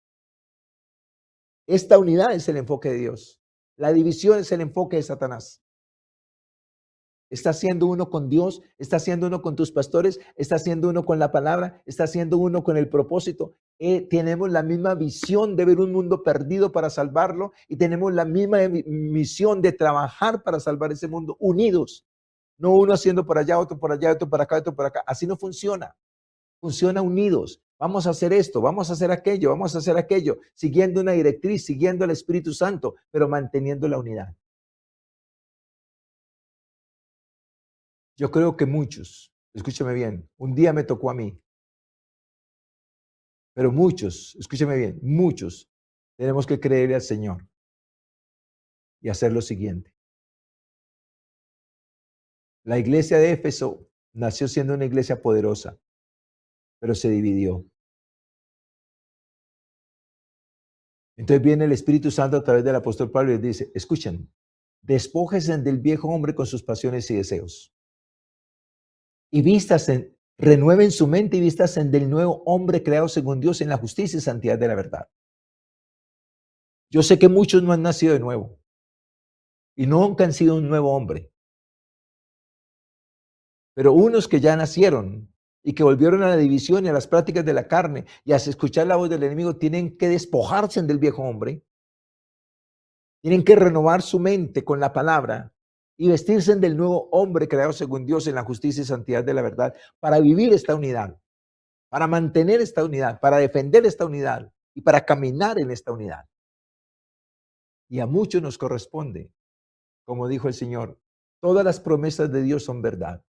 Esta unidad es el enfoque de Dios. La división es el enfoque de Satanás. Estás siendo uno con Dios, estás siendo uno con tus pastores, estás siendo uno con la palabra, estás siendo uno con el propósito. Tenemos la misma visión de ver un mundo perdido para salvarlo y tenemos la misma misión de trabajar para salvar ese mundo unidos. No uno haciendo por allá, otro por allá, otro por acá, otro por acá. Así no funciona. Funciona unidos. Vamos a hacer esto, vamos a hacer aquello, vamos a hacer aquello, siguiendo una directriz, siguiendo al Espíritu Santo, pero manteniendo la unidad. Yo creo que muchos, escúchame bien, un día me tocó a mí, pero muchos, escúchame bien, muchos tenemos que creerle al Señor y hacer lo siguiente. La iglesia de Éfeso nació siendo una iglesia poderosa, pero se dividió. Entonces viene el Espíritu Santo a través del apóstol Pablo y les dice, escuchen, despójense del viejo hombre con sus pasiones y deseos. Y vístanse, renueven su mente y vístanse del nuevo hombre creado según Dios en la justicia y santidad de la verdad. Yo sé que muchos no han nacido de nuevo y nunca han sido un nuevo hombre. Pero unos que ya nacieron y que volvieron a la división y a las prácticas de la carne y a escuchar la voz del enemigo, tienen que despojarse del viejo hombre. Tienen que renovar su mente con la palabra y vestirse del nuevo hombre creado según Dios en la justicia y santidad de la verdad para vivir esta unidad, para mantener esta unidad, para defender esta unidad y para caminar en esta unidad. Y a muchos nos corresponde, como dijo el Señor, todas las promesas de Dios son verdad.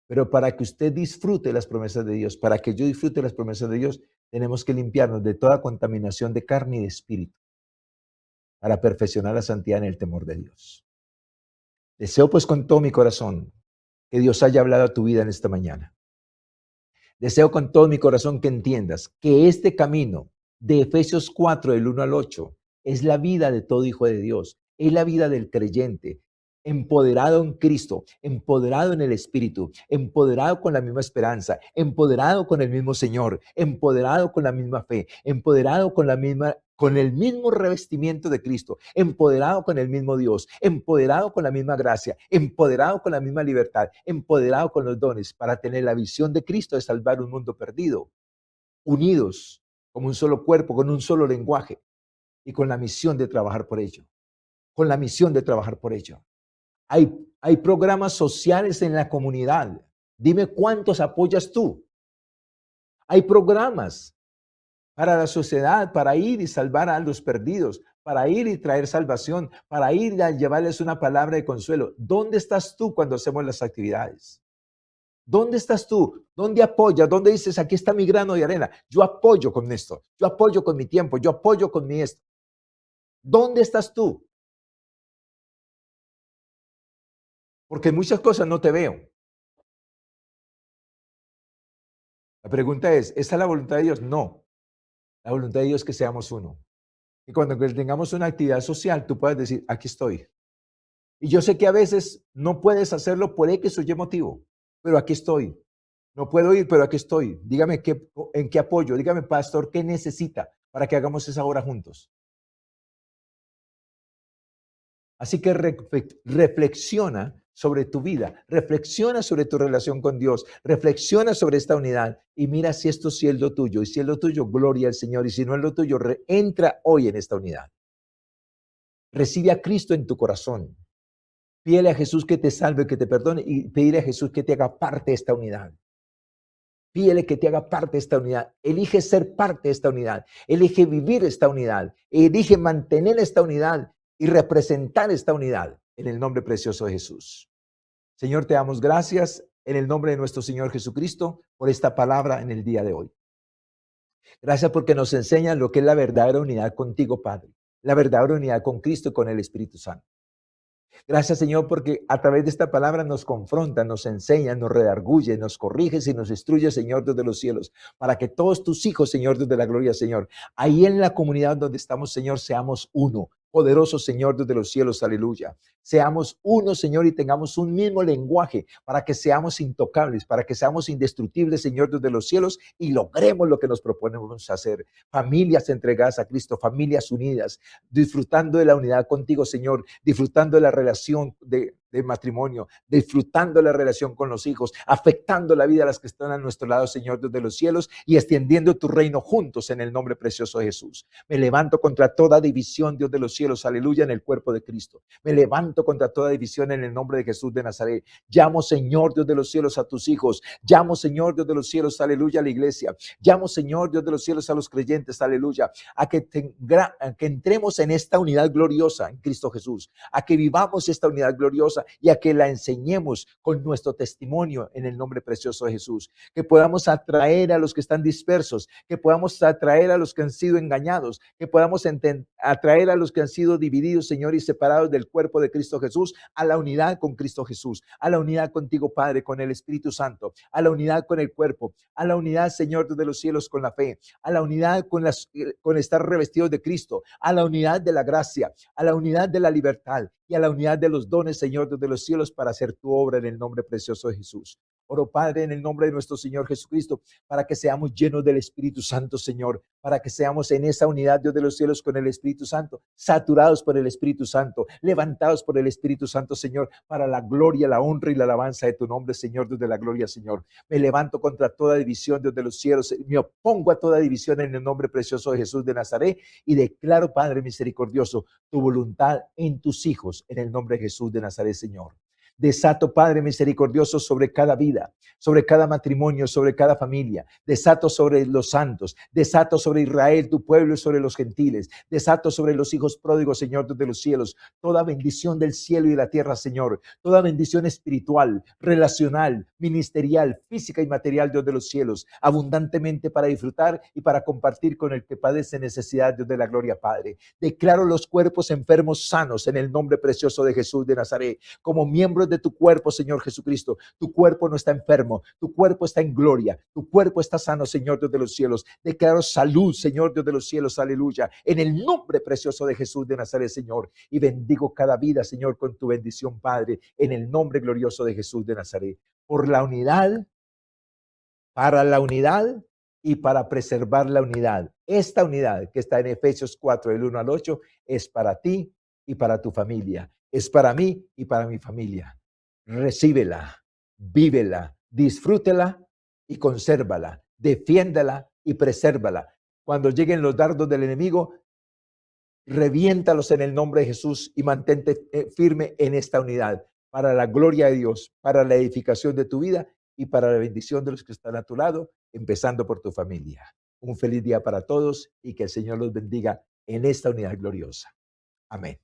Pero para que usted disfrute las promesas de Dios, para que yo disfrute las promesas de Dios, tenemos que limpiarnos de toda contaminación de carne y de espíritu para perfeccionar la santidad en el temor de Dios. Deseo pues con todo mi corazón que Dios haya hablado a tu vida en esta mañana. Deseo con todo mi corazón que entiendas que este camino de Efesios 4, del 1 al 8, es la vida de todo hijo de Dios, es la vida del creyente, empoderado en Cristo, empoderado en el Espíritu, empoderado con la misma esperanza, empoderado con el mismo Señor, empoderado con la misma fe, empoderado con la misma con el mismo revestimiento de Cristo, empoderado con el mismo Dios, empoderado con la misma gracia, empoderado con la misma libertad, empoderado con los dones para tener la visión de Cristo de salvar un mundo perdido, unidos como un solo cuerpo, con un solo lenguaje y con la misión de trabajar por ello, con la misión de trabajar por ello. Hay programas sociales en la comunidad. Dime cuántos apoyas tú. Hay programas para la sociedad, para ir y salvar a los perdidos, para ir y traer salvación, para ir a llevarles una palabra de consuelo. ¿Dónde estás tú cuando hacemos las actividades? ¿Dónde estás tú? ¿Dónde apoyas? ¿Dónde dices, aquí está mi grano de arena? Yo apoyo con esto, yo apoyo con mi tiempo, yo apoyo con mi esto. ¿Dónde estás tú? Porque en muchas cosas no te veo. La pregunta es, ¿esa es la voluntad de Dios? No. La voluntad de Dios es que seamos uno. Y cuando tengamos una actividad social, tú puedes decir, aquí estoy. Y yo sé que a veces no puedes hacerlo por X o Y motivo, pero aquí estoy. No puedo ir, pero aquí estoy. Dígame en qué apoyo. Dígame, pastor, qué necesita para que hagamos esa obra juntos. Así que reflexiona sobre tu vida, reflexiona sobre tu relación con Dios, reflexiona sobre esta unidad y mira si esto sí es lo tuyo. Y si es lo tuyo, gloria al Señor. Y si no es lo tuyo, entra hoy en esta unidad. Recibe a Cristo en tu corazón. Pídele a Jesús que te salve, que te perdone y pídele a Jesús que te haga parte de esta unidad. Pídele que te haga parte de esta unidad. Elige ser parte de esta unidad. Elige vivir esta unidad. Elige mantener esta unidad y representar esta unidad en el nombre precioso de Jesús. Señor, te damos gracias en el nombre de nuestro Señor Jesucristo por esta palabra en el día de hoy. Gracias porque nos enseñan lo que es la verdadera unidad contigo, Padre. La verdadera unidad con Cristo y con el Espíritu Santo. Gracias, Señor, porque a través de esta palabra nos confronta, nos enseña, nos redarguye, nos corrige y nos instruye, Señor, desde los cielos, para que todos tus hijos, Señor, desde la gloria, Señor, ahí en la comunidad donde estamos, Señor, seamos uno. Poderoso Señor desde los cielos, aleluya. Seamos uno, Señor, y tengamos un mismo lenguaje para que seamos intocables, para que seamos indestructibles, Señor, desde los cielos y logremos lo que nos proponemos hacer. Familias entregadas a Cristo, familias unidas, disfrutando de la unidad contigo, Señor, disfrutando de la relación de matrimonio, disfrutando la relación con los hijos, afectando la vida de las que están a nuestro lado, Señor, desde los cielos y extendiendo tu reino juntos en el nombre precioso de Jesús. Me levanto contra toda división, Dios de los cielos, aleluya, en el cuerpo de Cristo. Me levanto contra toda división en el nombre de Jesús de Nazaret. Llamo, Señor, Dios de los cielos, a tus hijos. Llamo, Señor, Dios de los cielos, aleluya, a la iglesia. Llamo, Señor, Dios de los cielos, a los creyentes, aleluya, a que entremos en esta unidad gloriosa en Cristo Jesús, a que vivamos esta unidad gloriosa y a que la enseñemos con nuestro testimonio en el nombre precioso de Jesús, que podamos atraer a los que están dispersos, que podamos atraer a los que han sido engañados, que podamos atraer a los que han sido divididos, Señor, y separados del cuerpo de Cristo Jesús, a la unidad con Cristo Jesús, a la unidad contigo, Padre, con el Espíritu Santo, a la unidad con el cuerpo, a la unidad, Señor, de los cielos con la fe, a la unidad con estar revestidos de Cristo, a la unidad de la gracia, a la unidad de la libertad y a la unidad de los dones, Señor, desde los cielos para hacer tu obra en el nombre precioso de Jesús. Oro, Padre, en el nombre de nuestro Señor Jesucristo, para que seamos llenos del Espíritu Santo, Señor, para que seamos en esa unidad, Dios de los cielos, con el Espíritu Santo, saturados por el Espíritu Santo, levantados por el Espíritu Santo, Señor, para la gloria, la honra y la alabanza de tu nombre, Señor, Dios de la gloria, Señor. Me levanto contra toda división, Dios de los cielos, me opongo a toda división en el nombre precioso de Jesús de Nazaret y declaro, Padre misericordioso, tu voluntad en tus hijos, en el nombre de Jesús de Nazaret, Señor. Desato, Padre misericordioso, sobre cada vida, sobre cada matrimonio, sobre cada familia. Desato sobre los santos, desato sobre Israel, tu pueblo, y sobre los gentiles. Desato sobre los hijos pródigos, Señor, de los cielos. Toda bendición del cielo y de la tierra, Señor. Toda bendición espiritual, relacional, ministerial, física y material, Dios de los cielos. Abundantemente para disfrutar y para compartir con el que padece necesidad, Dios de la gloria, Padre. Declaro los cuerpos enfermos sanos en el nombre precioso de Jesús de Nazaret. Como miembros de tu cuerpo, Señor Jesucristo, tu cuerpo no está enfermo, tu cuerpo está en gloria, tu cuerpo está sano, Señor Dios de los cielos. Declaro salud, Señor Dios de los cielos, aleluya, en el nombre precioso de Jesús de Nazaret, Señor, y bendigo cada vida, Señor, con tu bendición, Padre, en el nombre glorioso de Jesús de Nazaret, por la unidad, para la unidad y para preservar la unidad. Esta unidad que está en Efesios 4, del 1 al 8, es para ti y para tu familia. Es para mí y para mi familia. Recíbela, vívela, disfrútela y consérvala. Defiéndala y presérvala. Cuando lleguen los dardos del enemigo, reviéntalos en el nombre de Jesús y mantente firme en esta unidad para la gloria de Dios, para la edificación de tu vida y para la bendición de los que están a tu lado, empezando por tu familia. Un feliz día para todos y que el Señor los bendiga en esta unidad gloriosa. Amén.